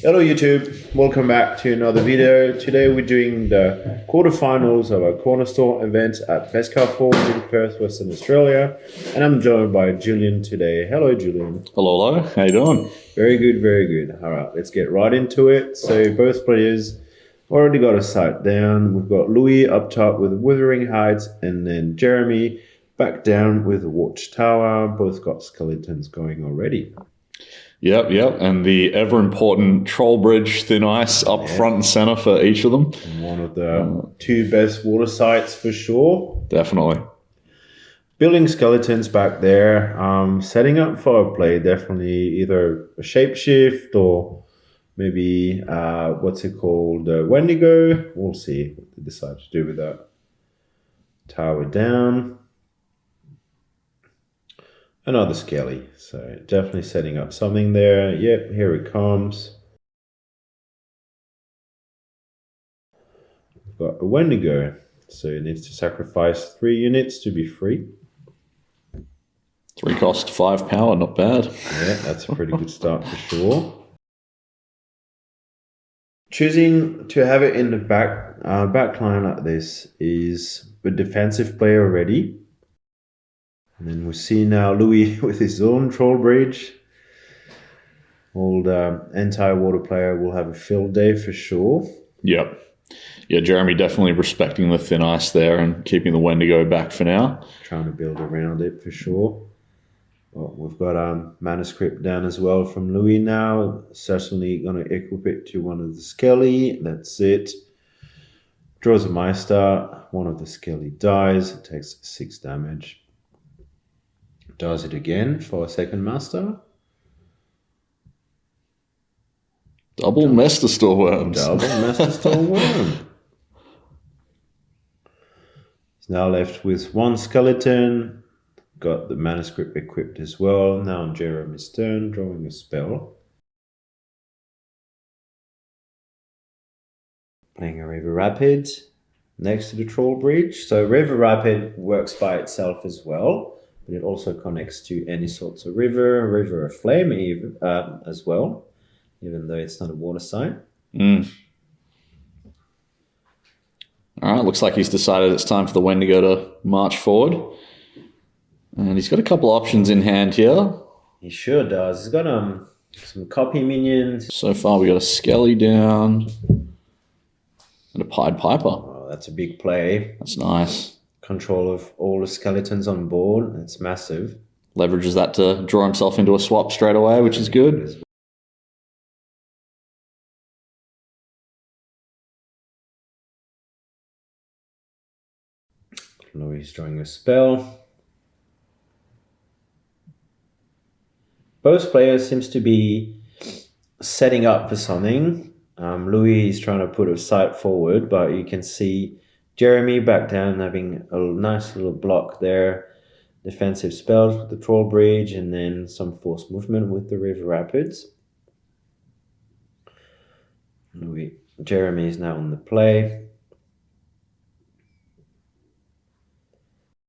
Hello YouTube, welcome back to another video. Today we're doing the quarterfinals of our Cornerstone event at Beskar Forge in Perth, Western Australia. And I'm joined by Julian today. Hello Julian. Hello, how you doing? Very good, very good. Alright, let's get right into it. So both players already got a site down. We've got Louis up top with Withering Heights and then Jeremy back down with the Watchtower. Both got skeletons going already. Yep, and the ever-important Troll Bridge Thin Ice up front and center for each of them. One of the two best water sites for sure. Definitely. Building skeletons back there, setting up for a play, definitely either a shapeshift or maybe, what's it called, Wendigo. We'll see what they decide to do with that. Tower down. Another Skelly, so definitely setting up something there. Yep, here it comes. We've got a Wendigo, so it needs to sacrifice 3 units to be free. 3 cost, 5 power, not bad. Yeah, that's a pretty good start for sure. Choosing to have it in the back line like this is a defensive play already. And then we see now Louis with his own Troll Bridge. Old anti-water player will have a field day for sure. Yep. Yeah, Jeremy definitely respecting the Thin Ice there and keeping the Wendigo back for now. Trying to build around it for sure. Well, we've got manuscript down as well from Louis now. Certainly going to equip it to one of the Skelly. That's it. Draws a Meister. One of the Skelly dies. It takes 6 damage. Does it again for a second master. Double Master Store Worms. Double Master Store Worm. He's now left with 1 skeleton. Got the manuscript equipped as well. Now on Jeremy's turn, drawing a spell. Playing a River Rapid next to the Troll Bridge. So River Rapid works by itself as well. But it also connects to any sorts of river of flame even, as well, even though it's not a water site. All right, looks like he's decided it's time for the Wendigo to march forward. And he's got a couple options in hand here. He sure does. He's got some copy minions. So far we got a Skelly down and a Pied Piper. Oh, that's a big play. That's nice. Control of all the skeletons on board. It's massive. Leverages that to draw himself into a swap straight away, which is good. Louis drawing a spell. Both players seems to be setting up for something. Louis is trying to put a sight forward, but you can see Jeremy back down, having a nice little block there. Defensive spells with the Troll Bridge, and then some forced movement with the River Rapids. Jeremy is now on the play.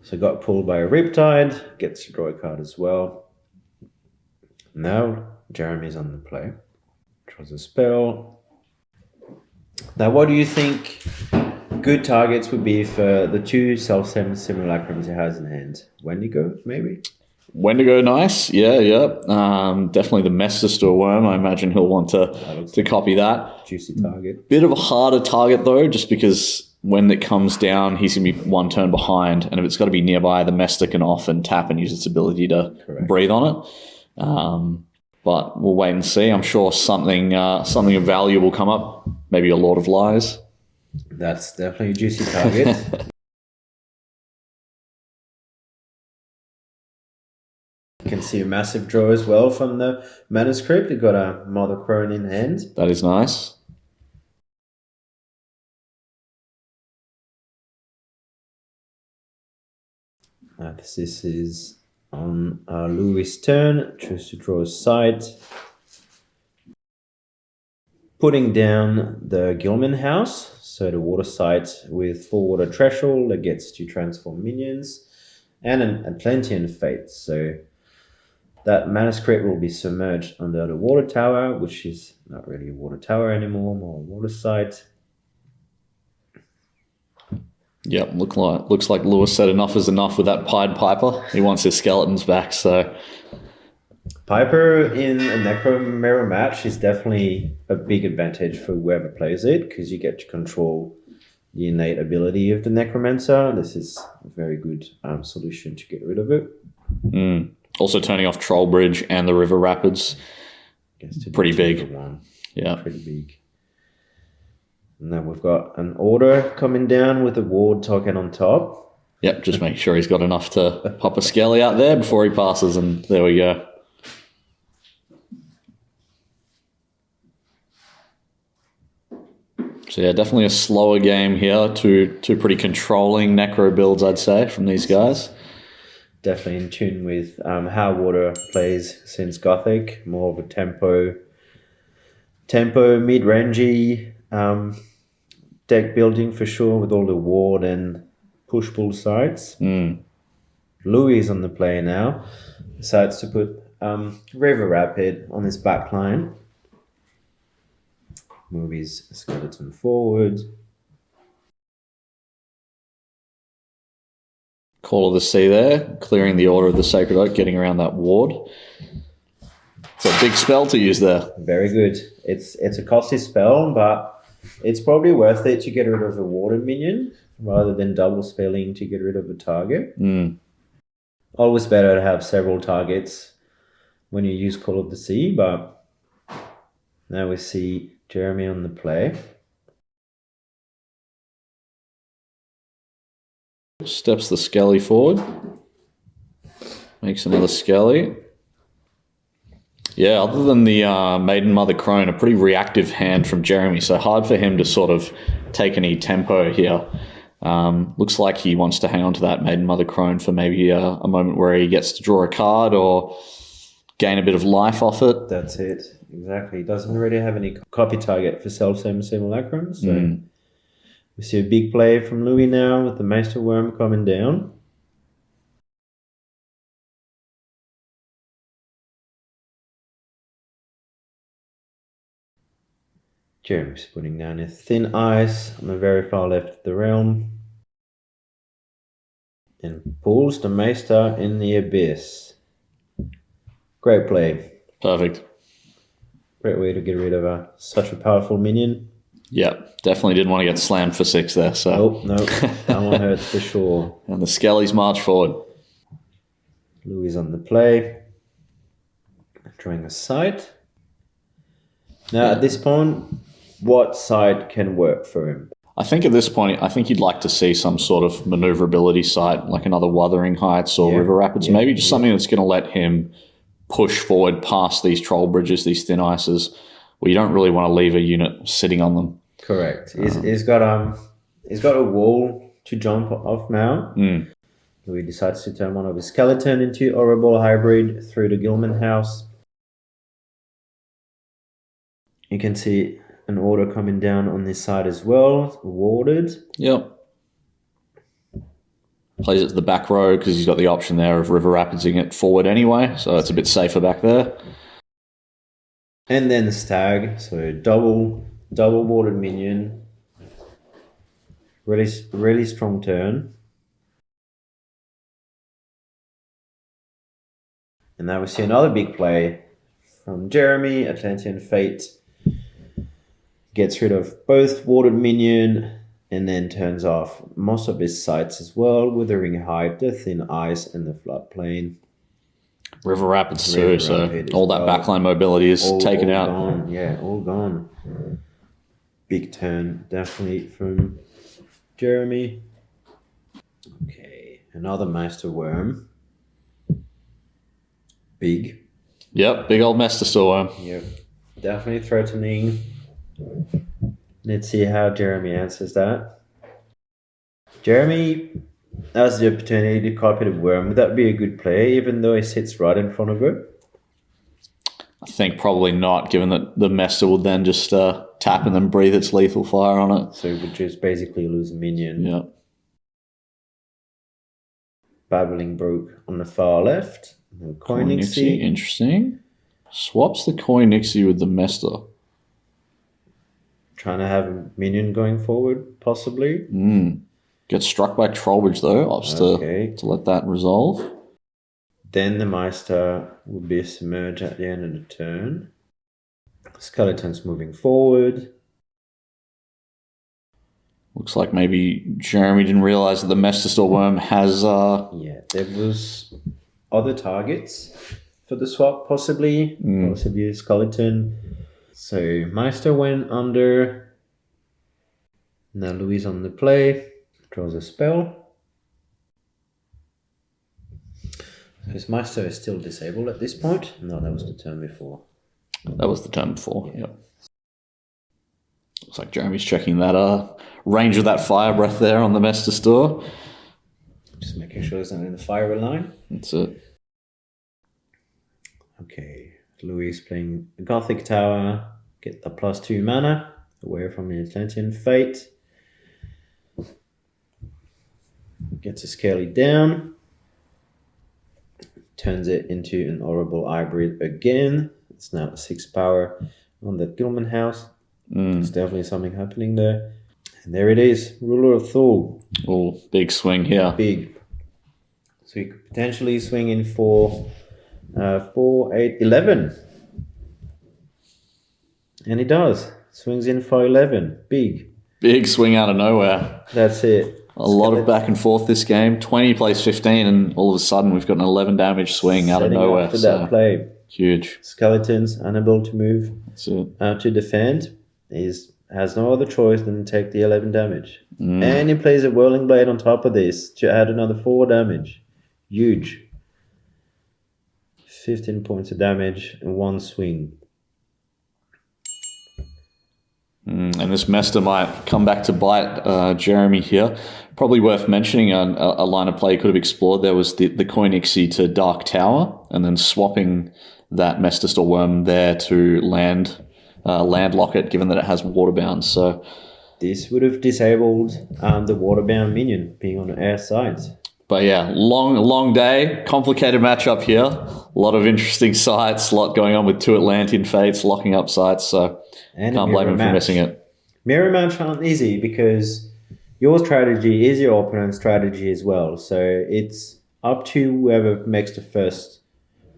So got pulled by a Riptide, gets to draw a card as well. Now Jeremy's on the play. Draws a spell. Now what do you think good targets would be for the 2 self-same simulacrums he has in hand? Wendigo, maybe? Wendigo, nice. Yeah. Definitely the Master Store Worm. I imagine he'll want to copy that. Juicy target. Bit of a harder target, though, just because when it comes down, he's going to be 1 turn behind. And if it's got to be nearby, the Master can often tap and use its ability to breathe on it. But we'll wait and see. I'm sure something of value will come up. Maybe a Lord of Lies. That's definitely a juicy target. You can see a massive draw as well from the manuscript. You've got a Mother Crone in hand. That is nice. This is on Louis' turn. Choose to draw a side. Putting down the Gilman House, so the water site with 4 water threshold that gets to transform minions, and an Atlantean Fate. So that manuscript will be submerged under the water tower, which is not really a water tower anymore, more a water site. Yep, looks like Lewis said enough is enough with that Pied Piper. He wants his skeletons back, so... Piper in a Necro match is definitely a big advantage for whoever plays it, because you get to control the innate ability of the Necromancer. This is a very good solution to get rid of it. Also turning off Troll Bridge and the River Rapids. Pretty big. Yeah. Pretty big. And then we've got an Order coming down with a Ward token on top. Yep, just make sure he's got enough to pop a Skelly out there before he passes, and there we go. So yeah, definitely a slower game here. Two pretty controlling Necro builds, I'd say, from these guys. Definitely in tune with how Water plays since Gothic. More of a tempo mid-rangey deck building for sure, with all the Ward and push-pull sides. Louis is on the play now. Decides to put River Rapid on his back line. Move his skeleton forward. Call of the Sea there, clearing the Order of the Sacred Oak, getting around that ward. It's a big spell to use there. Very good. It's a costly spell, but it's probably worth it to get rid of a water minion rather than double spelling to get rid of a target. Always better to have several targets when you use Call of the Sea, but now we see Jeremy on the play. Steps the Skelly forward. Makes another Skelly. Yeah, other than the Maiden Mother Crone, a pretty reactive hand from Jeremy, so hard for him to sort of take any tempo here. Looks like he wants to hang on to that Maiden Mother Crone for maybe a moment where he gets to draw a card or gain a bit of life off it. That's it. Exactly. He doesn't really have any copy target for Self-Same Simulacrum, so we see a big play from Louis now with the Maester Worm coming down. Jeremy's putting down his Thin Ice on the very far left of the realm. And pulls the Maester in the Abyss. Great play. Perfect. Great way to get rid of such a powerful minion. Yeah, definitely didn't want to get slammed for 6 there. So Nope. That one hurts for sure. And the Skellies march forward. Louis on the play. Drawing a sight. Now, at this point, what side can work for him? I think at this point, I think you'd like to see some sort of maneuverability site, like another Wuthering Heights or River Rapids, maybe just something that's going to let him push forward past these Troll Bridges, these Thin Ices, where you don't really want to leave a unit sitting on them. Correct. He's got a wall to jump off now. Louis decides to turn one of his skeleton into Horrible Hybrid through the Gilman house. You can see an Order coming down on this side as well, warded. Yep. Plays it to the back row because he's got the option there of River Rapidsing it forward anyway, so it's a bit safer back there. And then the Stag, so double warded minion. Really strong turn. And now we see another big play from Jeremy. Atlantean Fate gets rid of both warded minion and then turns off most of his sites as well. Withering Height, the Thin Ice, and the Floodplain. River Rapids too, so all that backline mobility is taken out. Gone. Yeah, all gone. Big turn, definitely from Jeremy. Okay, another Master Worm. Big. Yep, big old Master Worm. Yep, definitely threatening. Let's see how Jeremy answers that. Jeremy has the opportunity to copy the Worm. Would that be a good play, even though he sits right in front of it? I think probably not, given that the Master would then just tap and then breathe its lethal fire on it. So it would just basically lose a minion. Yeah. Babbling Brook on the far left. Koinixie, interesting. Swaps the Koinixie with the Mester. Trying to have a minion going forward, possibly. Gets struck by Trollbridge, though. Opts to let that resolve. Then the Meister will be submerged at the end of the turn. Skeleton's moving forward. Looks like maybe Jeremy didn't realise that the Mester Worm has... Yeah, there was other targets for the swap, possibly. Possibly a Skeleton. So Meister went under. Now Louis on the play. Draws a spell. So his Meister is still disabled at this point. No, that was the turn before. That was the turn before, yep. Looks like Jeremy's checking that range of that Fire Breath there on the Mester Store. Just making sure it's not in the fire line. That's it. Okay, Louis playing the Gothic Tower. Get the +2 mana away from the Atlantean Fate. Gets a Scaly down. Turns it into an Horrible Hybrid again. It's now 6 power on the Gilman house. There's definitely something happening there. And there it is, Ruler of Thor. Oh, big swing here. Big. So you could potentially swing in for 4, 8, 11. And he does. Swings in for 11. Big. Big swing out of nowhere. That's it. A lot of back and forth this game. 20 plays 15, and all of a sudden we've got an 11 damage swing out of nowhere. After that play. Huge. Skeletons unable to move. That's it. To defend. Has no other choice than to take the 11 damage. And he plays a Whirling Blade on top of this to add another 4 damage. Huge. 15 points of damage in one swing. And this Mester might come back to bite Jeremy here. Probably worth mentioning a line of play you could have explored. There was the Koinixie to Dark Tower, and then swapping that Mester Worm there to land Locket, given that it has Waterbound. So this would have disabled the Waterbound minion being on the air side. But yeah, long day, complicated matchup here. A lot of interesting sites, a lot going on with 2 Atlantean Fates locking up sites. So can't blame him for missing it. Mirror match aren't easy because your strategy is your opponent's strategy as well. So it's up to whoever makes the first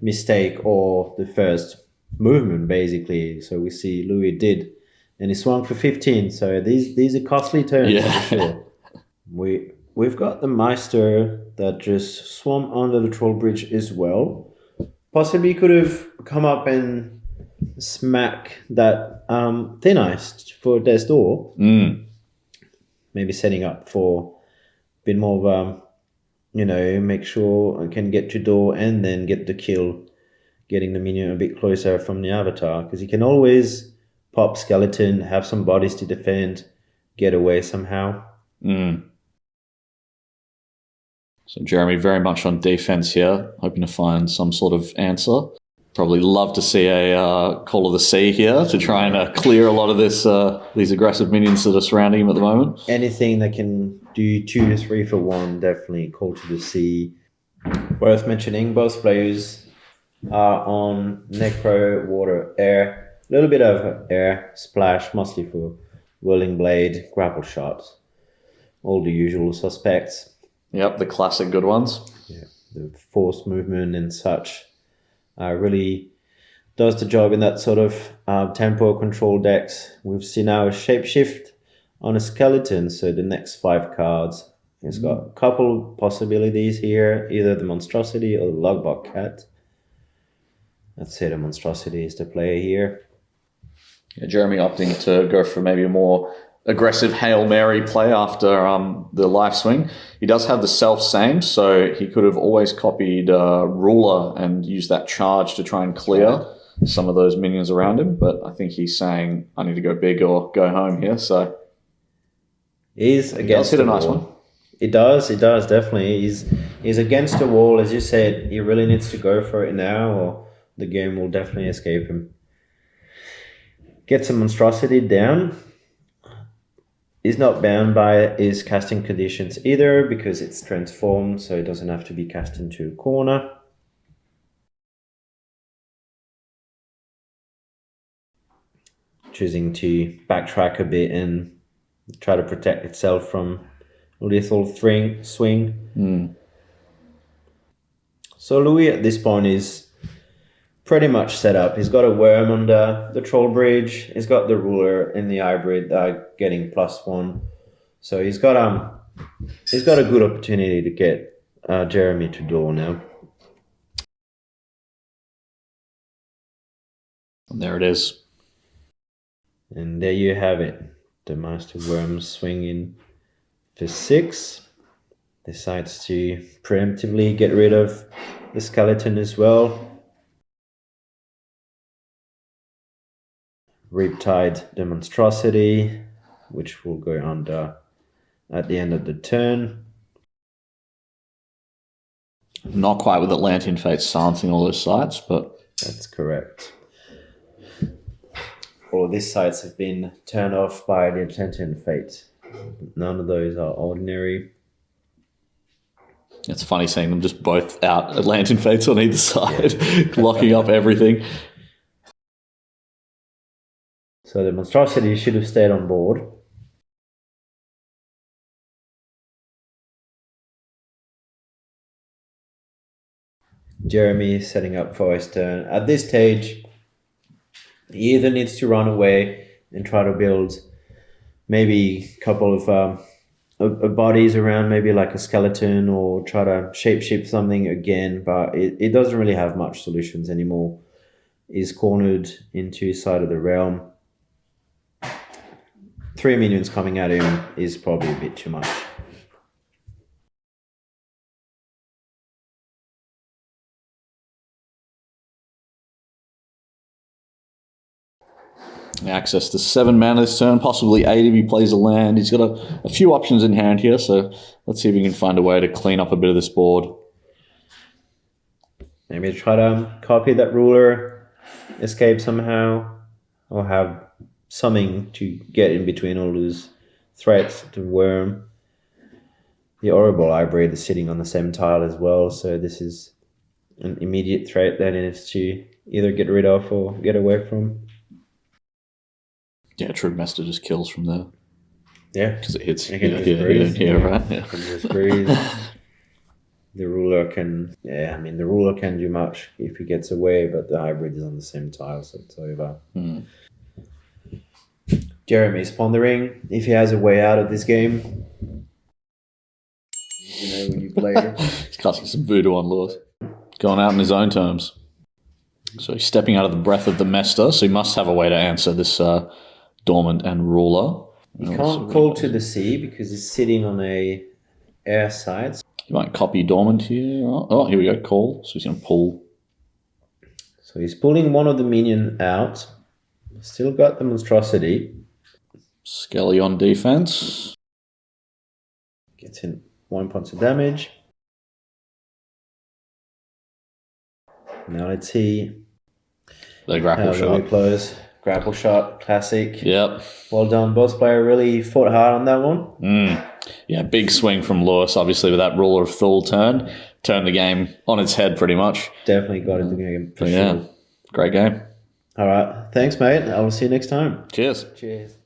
mistake or the first movement, basically. So we see Louis did, and he swung for 15. So these are costly turns for sure. We've got the Meister that just swam under the Troll Bridge as well. Possibly could have come up and smack that Thin Ice for Death's Door. Maybe setting up for a bit more of make sure I can get to door and then get the kill, getting the minion a bit closer from the avatar, because you can always pop Skeleton, have some bodies to defend, get away somehow. So Jeremy very much on defense here, hoping to find some sort of answer. Probably love to see a Call of the Sea here to try and clear a lot of these aggressive minions that are surrounding him at the moment. Anything that can do 2 to 3 for 1, definitely Call to the Sea. Worth mentioning, both players are on Necro, Water, Air. A little bit of Air, Splash, mostly for Whirling Blade, Grapple Shot. All the usual suspects. Yep, the classic good ones. Yeah, the force movement and such really does the job in that sort of tempo control decks. We've seen now a Shapeshift on a Skeleton, so the next 5 cards. It's got a couple possibilities here, either the Monstrosity or the Logbot Cat. I'd say the Monstrosity is the player here. Yeah, Jeremy opting to go for maybe a more aggressive Hail Mary play after the life swing. He does have the self-same, so he could have always copied Ruler and used that charge to try and clear some of those minions around him, but I think he's saying, I need to go big or go home here, so... He does hit a nice one. It does, definitely. He's against the wall, as you said. He really needs to go for it now, or the game will definitely escape him. Get some Monstrosity down. is not bound by his casting conditions either because it's transformed, so it doesn't have to be cast into a corner. Choosing to backtrack a bit and try to protect itself from lethal swing. So Louis at this point is pretty much set up. He's got a worm under the troll bridge. He's got the ruler and the hybrid getting +1. So he's got a good opportunity to get Jeremy to duel now. And there it is. And there you have it. The Master Worm swinging for 6. Decides to preemptively get rid of the skeleton as well. Riptide the Monstrosity, which will go under at the end of the turn. Not quite with Atlantean Fate silencing all those sites, but... That's correct. All of these sites have been turned off by the Atlantean Fate. None of those are ordinary. It's funny seeing them just both out Atlantean Fates on either side, locking up everything. So the Monstrosity should have stayed on board. Jeremy is setting up for his turn. At this stage, he either needs to run away and try to build maybe a couple of bodies around, maybe like a skeleton, or try to shapeshift something again, but it doesn't really have much solutions anymore. He's cornered into his side of the realm. 3 minions coming at him is probably a bit too much. Access to 7 mana this turn, possibly 8 if he plays a land. He's got a few options in hand here, so let's see if we can find a way to clean up a bit of this board. Maybe try to copy that ruler, escape somehow, or have something to get in between all those threats. The worm, the horrible hybrid is sitting on the same tile as well, so this is an immediate threat that he needs to either get rid of or get away from. Yeah, True Master just kills from there. Yeah. Because it hits here, right? Yeah. The ruler can... Yeah, I mean, the ruler can do much if he gets away, but the hybrid is on the same tile, so it's over. Jeremy's pondering if he has a way out of this game. You know, when you play it. He's casting some voodoo on Lewis. Going out in his own terms. So he's stepping out of the breath of the Mester, so he must have a way to answer this... Dormant and Ruler. You can't call to the sea because he's sitting on a air side. You might copy Dormant here. Oh, here we go. Call. So he's going to pull. So he's pulling one of the minion out. Still got the Monstrosity. Skelly on defense. Gets in 1 point of damage. Now let's see. The grapple shot. Close. Grapple shot, classic. Yep. Well done, boss player. Really fought hard on that one. Yeah, big swing from Lewis, obviously, with that Ruler of Thule turn. Turned the game on its head, pretty much. Definitely got into the game, for sure. Yeah, great game. All right. Thanks, mate. I will see you next time. Cheers. Cheers.